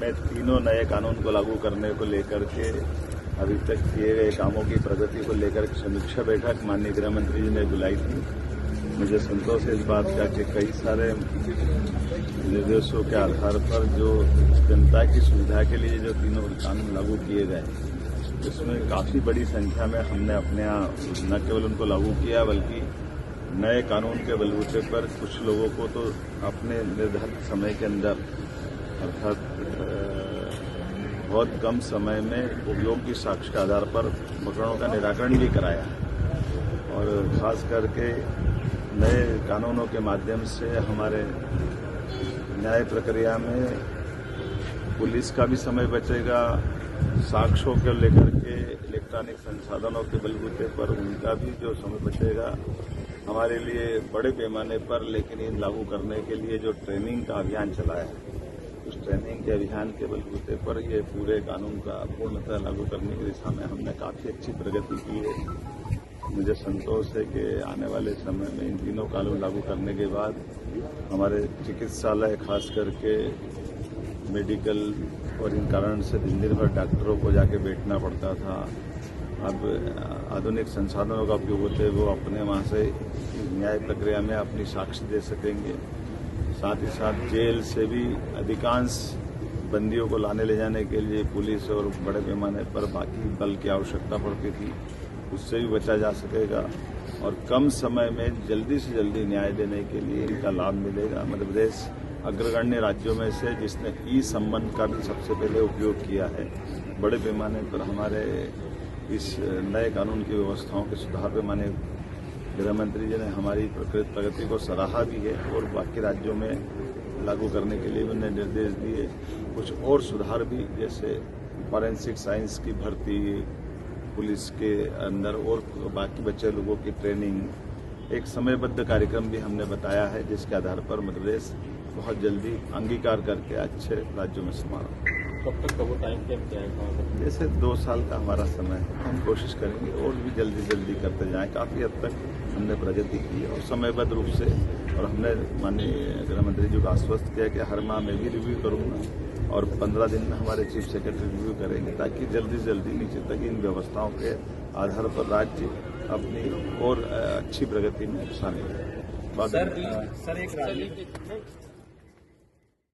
में तीनों नए कानून को लागू करने को लेकर के अभी तक किए गए कामों की प्रगति को लेकर समीक्षा बैठक माननीय गृह मंत्री जी ने बुलाई थी। मुझे संतोष है इस बात का कि कई सारे निर्देशों के आधार पर जो जनता की सुविधा के लिए जो तीनों कानून लागू किए गए, इसमें काफी बड़ी संख्या में हमने अपने यहाँ न केवल उनको लागू किया बल्कि नए कानून के बलबूते पर कुछ लोगों को तो अपने निर्धारित समय के अंदर अर्थात बहुत कम समय में उपयोगी साक्ष्य के आधार पर प्रकरणों का निराकरण भी कराया और खास करके नए कानूनों के माध्यम से हमारे न्याय प्रक्रिया में पुलिस का भी समय बचेगा, साक्ष्यों को लेकर के इलेक्ट्रॉनिक संसाधनों के बलबूते पर उनका भी जो समय बचेगा हमारे लिए बड़े पैमाने पर। लेकिन इन लागू करने के लिए जो ट्रेनिंग का अभियान चलाया है, उस ट्रेनिंग के अभियान के बलबूते पर ये पूरे कानून का पूर्णतः लागू करने की दिशा में हमने काफी अच्छी प्रगति की है। मुझे संतोष है कि आने वाले समय में इन तीनों कानून लागू करने के बाद हमारे चिकित्सालय खास करके मेडिकल और इन कारण से दिन भर डॉक्टरों को जाके बैठना पड़ता था, अब आधुनिक संसाधनों का उपयोग होते वो अपने वहाँ से न्याय प्रक्रिया में अपनी साक्ष्य दे सकेंगे। साथ ही साथ जेल से भी अधिकांश बंदियों को लाने ले जाने के लिए पुलिस और बड़े पैमाने पर बाकी बल की आवश्यकता पड़ती थी, उससे भी बचा जा सकेगा और कम समय में जल्दी से जल्दी न्याय देने के लिए इनका लाभ मिलेगा। मध्य प्रदेश अग्रगण्य राज्यों में से जिसने ई संबंध का भी सबसे पहले उपयोग किया है। बड़े पैमाने पर हमारे इस नए कानून की व्यवस्थाओं के सुधार पे माननीय गृह मंत्री जी ने हमारी प्रगति को सराहा भी है और बाकी राज्यों में लागू करने के लिए उन्हें निर्देश दिए। कुछ और सुधार भी, जैसे फॉरेंसिक साइंस की भर्ती, पुलिस के अंदर और बाकी बच्चे लोगों की ट्रेनिंग, एक समयबद्ध कार्यक्रम भी हमने बताया है जिसके आधार पर मध्य प्रदेश बहुत जल्दी अंगीकार करके अच्छे राज्यों में समाना। कब तक का वो टाइम फ्रेम क्या है? जैसे 2 साल का हमारा समय है, हम कोशिश करेंगे और भी जल्दी करते जाएं। काफी हद तक हमने प्रगति की और समयबद्ध रूप से, और हमने माननीय गृह मंत्री जी को आश्वस्त किया कि हर माह मैं भी रिव्यू करूंगा और 15 दिन में हमारे चीफ सेक्रेटरी रिव्यू करेंगे ताकि जल्दी से जल्दी नीचे तक इन व्यवस्थाओं के आधार पर राज्य अपनी और अच्छी प्रगति में शामिल है। सर एक